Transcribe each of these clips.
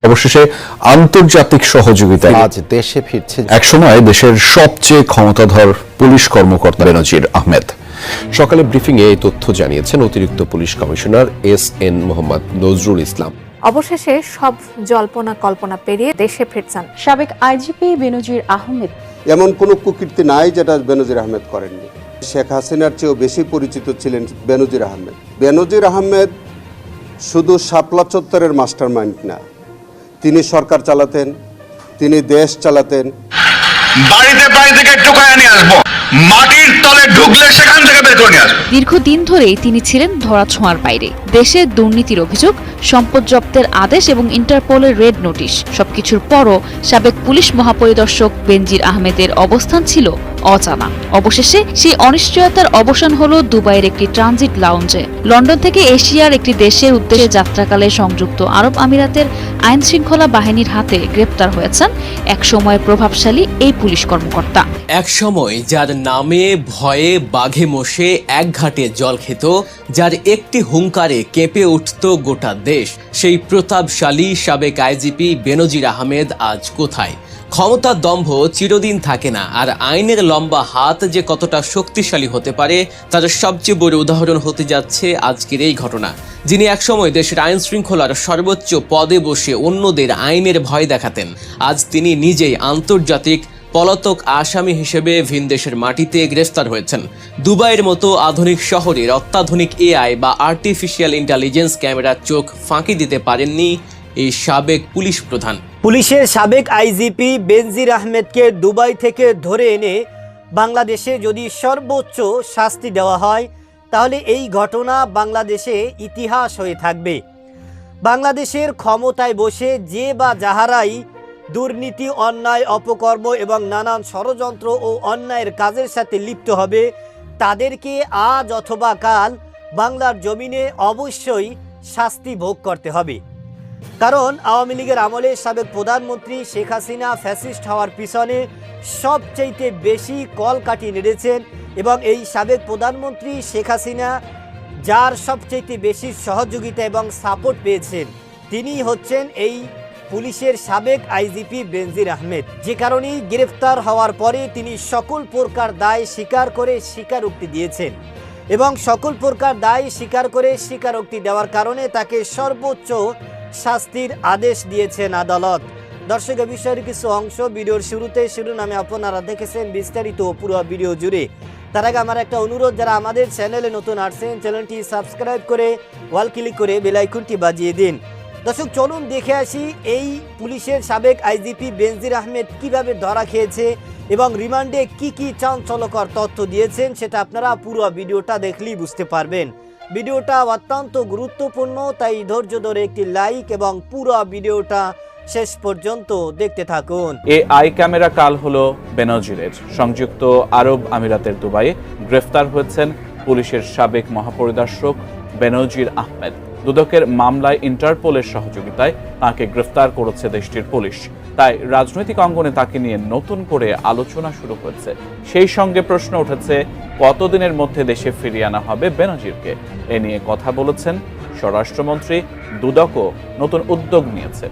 অবশেষে আন্তর্জাতিক সহযোগিতায় আজ দেশে ফিরছে একসময় দেশের সবচেয়ে ক্ষমতাধর পুলিশ কর্মকর্তা বেনজির আহমেদ। সকালে ব্রিফিংয়ে এই তথ্য জানিয়েছেন অতিরিক্ত police commissioner S N. Mohammad Nazrul Islam. অবশেষে সব জল্পনা কল্পনা পেরিয়ে দেশে ফিরছেন সাবেক আইজিপি বেনজির আহমেদ। এমন কোনো কুকীর্তি নাই যেটা বেনজির আহমেদ করেননি। শেখ হাসিনার চেয়েও বেশি পরিচিত ছিলেন বেনজির আহমেদ। বেনজির আহমেদ শুধু শাপলা চত্বরের মাস্টার মাইন্ড না, তিনি সরকার চালাতেন, তিনি দেশ চালাতেন। বাড়িতে বাড়ি থেকে টোকায় নিয়ে আসবো, মাটির তলে ঢুকলে সেখান থেকে বের করে নিয়ে আসবো। দীর্ঘদিন ধরেই তিনি ছিলেন ধরাছোঁয়ার বাইরে। দেশে দুর্নীতির অভিযোগ, সম্পদ জব্দের আদেশ এবং ইন্টারপোলের রেড নোটিশ সবকিছুর পরও সাবেক পুলিশ মহাপরিদর্শক বেনজির আহমেদের অবস্থান ছিল অজানা। অবশেষে সেই অনিশ্চয়তার অবসান হলো দুবাইয়ের একটি ট্রানজিট লাউঞ্জে। লন্ডন থেকে এশিয়ার একটি দেশের উদ্দেশ্যে যাত্রাকালে সংযুক্ত আরব আমিরাতের আইন শৃঙ্খলা বাহিনীর হাতে গ্রেপ্তার হয়েছেন একসময় প্রভাবশালী এই পুলিশ কর্মকর্তা। একসময় যার নামে ভয়ে বাঘে মোষে এক ঘাটে জল খেত, যার একটি হুঙ্কারে কেঁপে উঠত গোটা দেশ, সেই প্রতাপশালী সাবেক আইজিপি বেনজির আহমেদ আজ কোথায়? ক্ষমতার দম্ভ চিরদিন থাকে না, আর আইনের লম্বা হাত যে কতটা শক্তিশালী হতে পারে তার সবচেয়ে বড় উদাহরণ হতে যাচ্ছে আজকের এই ঘটনা। যিনি একসময় দেশের আইন শৃঙ্খলার সর্বোচ্চ পদে বসে অন্যদের আইনের ভয় দেখাতেন, আজ তিনি নিজেই আন্তর্জাতিক পলাতক আসামি হিসেবে ভিনদেশের মাটিতে গ্রেফতার হয়েছেন। দুবাইয়ের মতো আধুনিক শহরের অত্যাধুনিক এআই বা আর্টিফিশিয়াল ইন্টেলিজেন্স ক্যামেরার চোখ ফাঁকি দিতে পারেননি এই সাবেক পুলিশ প্রধান। পুলিশের সাবেক আইজিপি বেনজির আহমেদকে দুবাই থেকে ধরে এনে বাংলাদেশে যদি সর্বোচ্চ শাস্তি দেওয়া হয়, তাহলে এই ঘটনা বাংলাদেশে ইতিহাস হয়ে থাকবে। বাংলাদেশের ক্ষমতায় বসে যে বা যাহারাই দুর্নীতি, অন্যায়, অপকর্ম এবং নানান ষড়যন্ত্র ও অন্যায়ের কাজের সাথে লিপ্ত হবে, তাদেরকে আজ অথবা কাল বাংলার জমিনে অবশ্যই শাস্তি ভোগ করতে হবে। কারণ আওয়ামী লীগের আমলে সাবেক প্রধানমন্ত্রী শেখ হাসিনা ফ্যাসিস্ট হওয়ার পিছনে সবচেয়ে বেশি কলকাঠি নেড়েছেন, এবং এই সাবেক প্রধানমন্ত্রী শেখ হাসিনা যার সবচেয়ে বেশি সহযোগিতা এবং সাপোর্ট পেয়েছেন, তিনি হচ্ছেন এই পুলিশের সাবেক আইজিপি বেনজির আহমেদ। যে কারণেই গ্রেফতার হওয়ার পরে তিনি সকল প্রকার দায় স্বীকার করে স্বীকারোক্তি দিয়েছেন, এবং সকল প্রকার দায় স্বীকার করে স্বীকারোক্তি দেওয়ার কারণে তাকে সর্বোচ্চ শাস্তির আদেশ দিয়েছেন আদালত। দর্শক, বিষয়ের কিছু অংশ ভিডিওর শুরুতে শিরোনামে আপনারা দেখেছেন, বিস্তারিত পুরো ভিডিও জুড়ে। তার আগে আমার একটা অনুরোধ, যারা আমাদের চ্যানেলে নতুন আসছেন চ্যানেলটি সাবস্ক্রাইব করে ওয়াল ক্লিক করে বেল আইকনটি বাজিয়ে দিন। দর্শক, চলুন দেখে আসি এই পুলিশের সাবেক আইজিপি বেনজির আহমেদ কিভাবে ধরা খেয়েছে এবং রিমান্ডে কি কি চাঞ্চল্যকর তথ্য দিয়েছেন, সেটা আপনারা পুরো ভিডিওটা দেখলেই বুঝতে পারবেন। ভিডিওটা অত্যন্ত গুরুত্বপূর্ণ, তাই ধৈর্য ধরে একটি লাইক এবং পুরো ভিডিওটা শেষ পর্যন্ত দেখতে থাকুন। এআই ক্যামেরা কাল হলো বেনজিরের। সংযুক্ত আরব আমিরাতের দুবাইয়ে গ্রেফতার হয়েছেন পুলিশের সাবেক মহাপরিদর্শক বেনজির আহমেদ। দুদকের মামলায় ইন্টারপোলের সহযোগিতায় তাকে গ্রেফতার করেছে দেশটির পুলিশ। তাই রাজনৈতিক অঙ্গনে তাকে নিয়ে নতুন করে আলোচনা শুরু হয়েছে। সেই সঙ্গে প্রশ্ন উঠেছে, কতদিনের মধ্যে দেশে ফিরিয়ে আনা হবে বেনজিরকে? এ নিয়ে কথা বলেছেন স্বরাষ্ট্রমন্ত্রী। দুদকও নতুন উদ্যোগ নিয়েছে।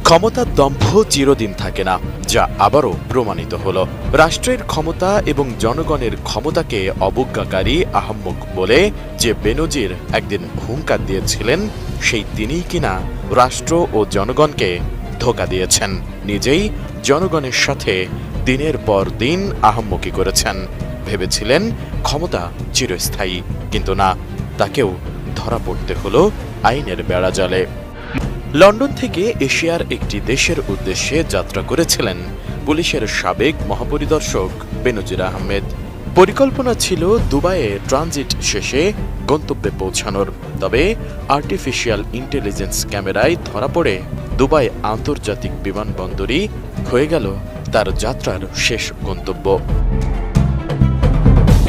ক্ষমতার দম্ভ চিরদিন থাকে না, যা আবারও প্রমাণিত হলো। রাষ্ট্রের ক্ষমতা এবং জনগণের ক্ষমতাকে অবজ্ঞাকারী আহাম্মক বলে যে বেনজির একদিন হুঙ্কার দিয়েছিলেন, সেই তিনিই কিনা রাষ্ট্র ও জনগণকে ধোঁকা দিয়েছেন। নিজেই জনগণের সাথে দিনের পর দিন আহাম্মকি করেছেন। ভেবেছিলেন ক্ষমতা চিরস্থায়ী, কিন্তু না, তাকেও ধরা পড়তে হলো আইনের বেড়াজালে। লন্ডন থেকে এশিয়ার একটি দেশের উদ্দেশ্যে যাত্রা করেছিলেন পুলিশের সাবেক মহাপরিদর্শক বেনজির আহমেদ। পরিকল্পনা ছিল দুবাইয়ে ট্রানজিট শেষে গন্তব্যে পৌঁছানোর। তবে আর্টিফিশিয়াল ইন্টেলিজেন্স ক্যামেরায় ধরা পড়ে দুবাই আন্তর্জাতিক বিমানবন্দরই হয়ে গেল তার যাত্রার শেষ গন্তব্য।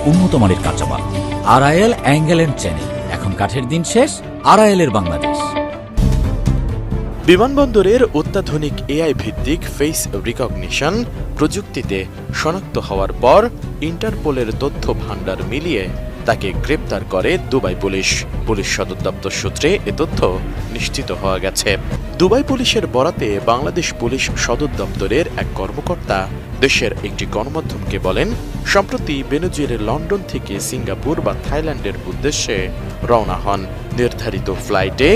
উন্নত মানের কাঁচামাল, আরআইএল অ্যাঙ্গেল এন্ড চ্যানেল। এখন কাঠের দিন শেষ, আরআইএল-এর বাংলাদেশ। বিমানবন্দরের অত্যাধুনিক এআই ভিত্তিক ফেস রিকগনিশন প্রযুক্তিতে শনাক্ত হওয়ার পর ইন্টারপোলের তথ্য ভাণ্ডার মিলিয়ে তাকে গ্রেপ্তার করে দুবাই পুলিশ। পুলিশ সদর দপ্তর সূত্রে এ তথ্য নিশ্চিত হওয়া গেছে। দুবাই পুলিশের বরাতে বাংলাদেশ পুলিশ সদর দপ্তরের এক কর্মকর্তা দেশের একটি গণমাধ্যমকে বলেন, সম্প্রতি বেনজির লন্ডন থেকে সিঙ্গাপুর বা থাইল্যান্ডের উদ্দেশ্যে রওনা হন। নির্ধারিত ফ্লাইটে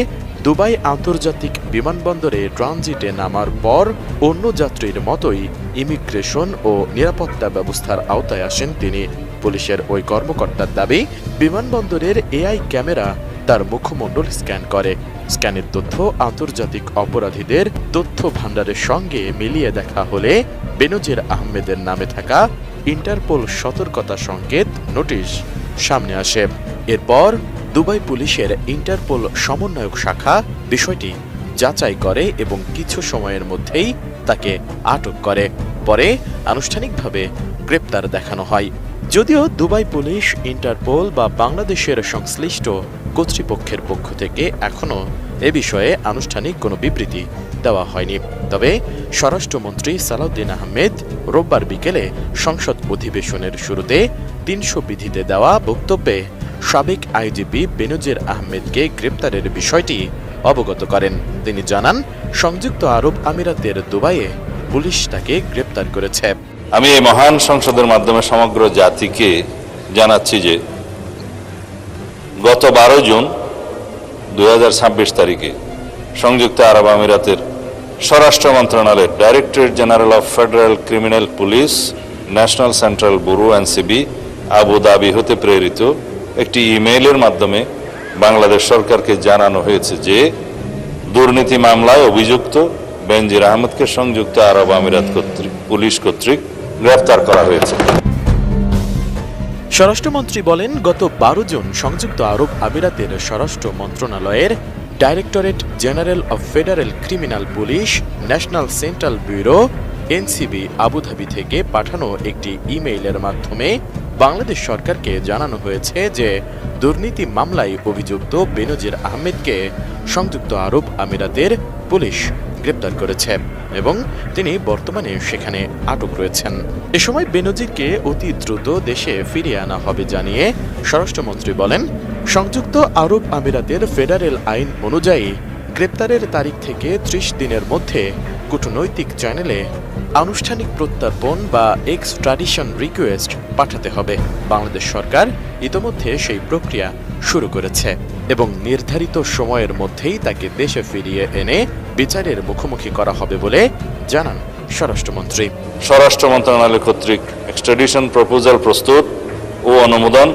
দুবাই আন্তর্জাতিক বিমানবন্দরে ট্রানজিটে নামার পর অন্য যাত্রীর মতোই ইমিগ্রেশন ও নিরাপত্তা ব্যবস্থার আওতায় আসেন তিনি। পুলিশের ওই কর্মকর্তার দাবি, বিমানবন্দরের এআই ক্যামেরা তার মুখমণ্ডল স্ক্যান করে। স্ক্যানের তথ্য আন্তর্জাতিক অপরাধীদের তথ্য ভাণ্ডারের সঙ্গে মিলিয়ে দেখা হলে বেনজির আহমেদের নামে থাকা ইন্টারপোল সতর্কতা সংকেত নোটিশ সামনে আসে। এরপর দুবাই পুলিশের ইন্টারপোল সমন্বয়ক শাখা বিষয়টি যাচাই করে এবং কিছু সময়ের মধ্যেই তাকে আটক করে। পরে আনুষ্ঠানিকভাবে গ্রেপ্তার দেখানো হয়। যদিও দুবাই পুলিশ, ইন্টারপোল বা বাংলাদেশের সংশ্লিষ্ট কর্তৃপক্ষের পক্ষ থেকে এখনও এ বিষয়ে আনুষ্ঠানিক কোনো বিবৃতি দেওয়া হয়নি। তবে স্বরাষ্ট্রমন্ত্রী সালাউদ্দিন আহমেদ রোববার বিকেলে সংসদ অধিবেশনের শুরুতে ৩০০ বিধিতে দেওয়া বক্তব্যে সাবেক আইজিপি বেনজির আহমেদকে গ্রেপ্তারের বিষয়টি অবগত করেন। তিনি জানান, সংযুক্ত আরব আমিরাতের দুবাইয়ে পুলিশ তাকে গ্রেপ্তার করেছে। আমি এই মহান সংসদের মাধ্যমে সমগ্র জাতিকে জানাচ্ছি যে গত 12 জুন 2026 তারিখে সংযুক্ত আরব আমিরাতের স্বরাষ্ট্র মন্ত্রণালয়ের directorate general of federal criminal police, national central bureau NCB, Abu Dhabi হতে প্রেরিত একটি ইমেইলের মাধ্যমে বাংলাদেশ সরকারকে জানানো হয়েছে যে দুর্নীতি মামলায় অভিযুক্ত বেনজির আহমেদকে সংযুক্ত আরব আমিরাত পুলিশ কর্তৃক গ্রেফতার করা হয়েছে। স্বরাষ্ট্রমন্ত্রী বলেন, গত 12 জুন সংযুক্ত আরব আমিরাতের স্বরাষ্ট্র মন্ত্রণালয়ের directorate general of federal criminal police, national central bureau NCB Abu Dhabi থেকে পাঠানো একটি ইমেইলের মাধ্যমে বাংলাদেশ সরকারকে জানানো হয়েছে যে দুর্নীতি মামলায় অভিযুক্ত বেনজির আহমেদকে সংযুক্ত আরব আমিরাতের পুলিশ গ্রেপ্তার করেছে এবং তিনি বর্তমানে সেখানে আটক রয়েছেন। এ সময় বেনজিরকে অতি দ্রুত দেশে ফিরিয়ে আনা হবে জানিয়ে স্বরাষ্ট্রমন্ত্রী বলেন, সংযুক্ত আরব আমিরাতের ফেডারেল আইন অনুযায়ী গ্রেপ্তারের তারিখ থেকে 30 দিনের মধ্যে কূটনৈতিক চ্যানেলে আনুষ্ঠানিক প্রত্যর্পণ বা এক্সট্রাডিশন রিকোয়েস্ট পাঠাতে হবে। বাংলাদেশ সরকার ইতোমধ্যে সেই প্রক্রিয়া শুরু করেছে এবং নির্ধারিত সময়ের মধ্যেই তাকে দেশে ফিরিয়ে এনে বিচারের মুখোমুখি করা হবে বলে জানান স্বরাষ্ট্রমন্ত্রী। স্বরাষ্ট্র মন্ত্রণালয় কর্তৃক এক্সট্রাডিশন প্রপোজাল প্রস্তুত ও অনুমোদন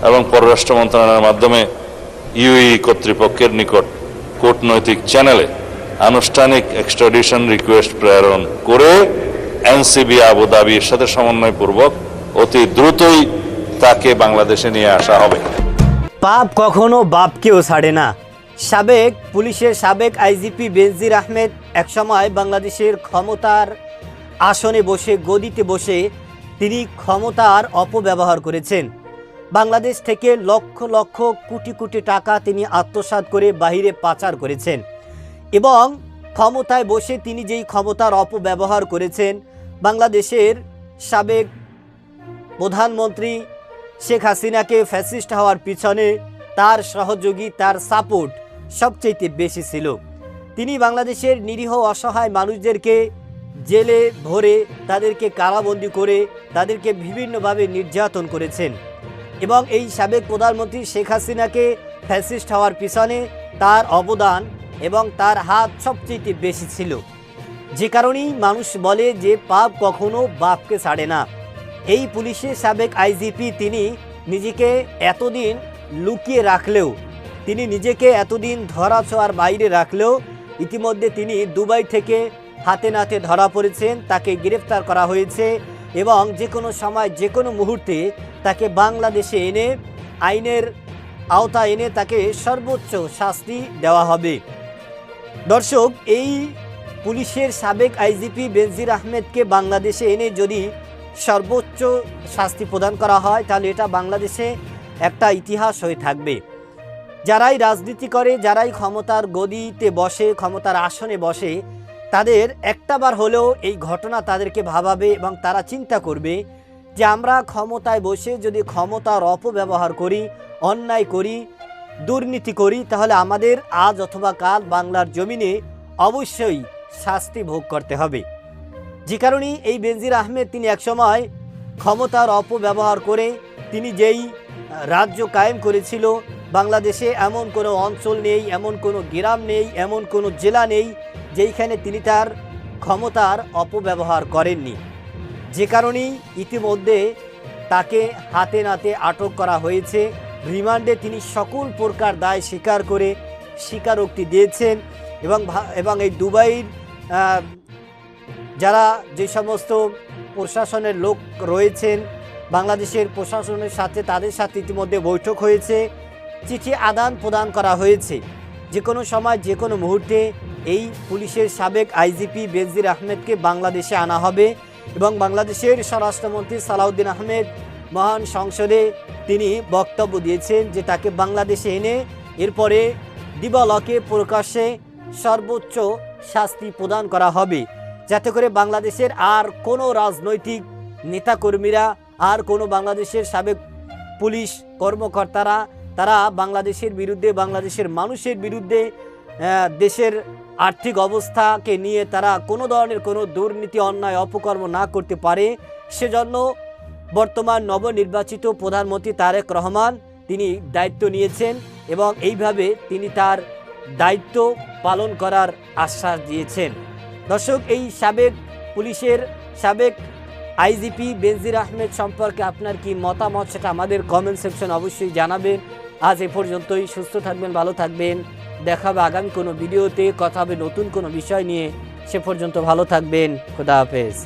এবং পররাষ্ট্র মন্ত্রণালয়ের মাধ্যমে ইউএই কর্তৃপক্ষের নিকট কূটনৈতিক চ্যানেলে আনুষ্ঠানিক এক্সট্রাডিশন রিকোয়েস্ট প্রেরণ করে এনসিবি আবুধাবির সাথে সমন্বয়পূর্বক অতি দ্রুতই তাকে বাংলাদেশে নিয়ে আসা হবে। পাপ কখনো বাপকেও ছাড়ে না। সাবেক পুলিশের সাবেক আইজিপি বেনজির আহমেদ একসময় বাংলাদেশের ক্ষমতার আসনে বসে, গদিতে বসে তিনি ক্ষমতার অপব্যবহার করেছেন। বাংলাদেশ থেকে লক্ষ লক্ষ কোটি কোটি টাকা তিনি আত্মসাৎ করে বাহিরে পাচার করেছেন এবং ক্ষমতায় বসে তিনি যেই ক্ষমতার অপব্যবহার করেছেন, বাংলাদেশের সাবেক প্রধানমন্ত্রী শেখ হাসিনাকে ফ্যাসিস্ট হওয়ার পিছনে তার সহযোগী, তার সাপোর্ট সবচেয়ে বেশি ছিল। তিনি বাংলাদেশের নিরীহ অসহায় মানুষদেরকে জেলে ভরে, তাদেরকে কারাবন্দি করে, তাদেরকে বিভিন্নভাবে নির্যাতন করেছেন এবং এই সাবেক প্রধানমন্ত্রী শেখ হাসিনাকে ফ্যাসিস্ট হওয়ার পিছনে তার অবদান এবং তার হাত সবচেয়ে বেশি ছিল। যে কারণেই মানুষ বলে যে পাপ কখনো বাপকে ছাড়ে না। এই পুলিশের সাবেক আইজিপি তিনি নিজেকে এতদিন লুকিয়ে রাখলেও, তিনি নিজেকে এতদিন ধরাছোঁয়ার বাইরে রাখলেও ইতিমধ্যে তিনি দুবাই থেকে হাতে নাতে ধরা পড়েছেন, তাকে গ্রেফতার করা হয়েছে এবং যে কোনো সময়, যে কোনো মুহূর্তে তাকে বাংলাদেশে এনে আইনের আওতায় এনে তাকে সর্বোচ্চ শাস্তি দেওয়া হবে। দর্শক, এই পুলিশের সাবেক আইজিপি বেনজির আহমেদকে বাংলাদেশে এনে যদি সর্বোচ্চ শাস্তি প্রদান করা হয় তাহলে এটা বাংলাদেশে একটা ইতিহাস হয়ে থাকবে। যারাই রাজনীতি করে, যারাই ক্ষমতার গদিতে বসে, ক্ষমতার আসনে বসে, তাদের একটাবার হলেও এই ঘটনা তাদেরকে ভাবাবে এবং তারা চিন্তা করবে যে আমরা ক্ষমতায় বসে যদি ক্ষমতার অপব্যবহার করি, অন্যায় করি, দুর্নীতি করি, তাহলে আমাদের আজ অথবা কাল বাংলার জমিনে অবশ্যই শাস্তি ভোগ করতে হবে। যে কারণেই এই বেনজির আহমেদ তিনি একসময় ক্ষমতার অপব্যবহার করে তিনি যেই রাজ্য কায়েম করেছিল, বাংলাদেশে এমন কোনো অঞ্চল নেই, এমন কোনো গ্রাম নেই, এমন কোনো জেলা নেই যেইখানে তিনি তার ক্ষমতার অপব্যবহার করেননি। যে কারণেই ইতিমধ্যে তাকে হাতে নাতে আটক করা হয়েছে। রিমান্ডে তিনি সকল প্রকার দায় স্বীকার করে স্বীকারোক্তি দিয়েছেন এবং এই দুবাইয়ের যারা যে সমস্ত প্রশাসনের লোক রয়েছেন, বাংলাদেশের প্রশাসনের সাথে তাদের সাথে ইতিমধ্যে বৈঠক হয়েছে, চিঠি আদান প্রদান করা হয়েছে। যে কোনো সময় যে কোনো মুহূর্তে এই পুলিশের সাবেক আইজিপি বেনজির আহমেদকে বাংলাদেশে আনা হবে এবং বাংলাদেশের স্বরাষ্ট্রমন্ত্রী সালাউদ্দিন আহমেদ মহান সংসদে তিনি বক্তব্য দিয়েছেন যে তাকে বাংলাদেশে এনে এরপরে দিবালকে প্রকাশ্যে সর্বোচ্চ শাস্তি প্রদান করা হবে, যাতে করে বাংলাদেশের আর কোনো রাজনৈতিক নেতাকর্মীরা, আর কোনো বাংলাদেশের সাবেক পুলিশ কর্মকর্তারা তারা বাংলাদেশের বিরুদ্ধে, বাংলাদেশের মানুষের বিরুদ্ধে, দেশের আর্থিক অবস্থাকে নিয়ে তারা কোনো ধরনের কোনো দুর্নীতি, অন্যায়, অপকর্ম না করতে পারে। সেজন্য বর্তমান নবনির্বাচিত প্রধানমন্ত্রী তারেক রহমান তিনি দায়িত্ব নিয়েছেন এবং এইভাবে তিনি তার দায়িত্ব পালন করার আশ্বাস দিয়েছেন। দর্শক, এই সাবেক পুলিশের সাবেক আইজিপি বেনজির আহমেদ সম্পর্কে আপনার কি মতামত সেটা আমাদের কমেন্ট সেকশন অবশ্যই জানাবেন। আজ এ পর্যন্তই। সুস্থ থাকবেন, ভালো থাকবেন। দেখা হবে আগামী কোনো ভিডিওতে, কথা হবে নতুন কোনো বিষয় নিয়ে। সে পর্যন্ত ভালো থাকবেন। খোদা হাফেজ।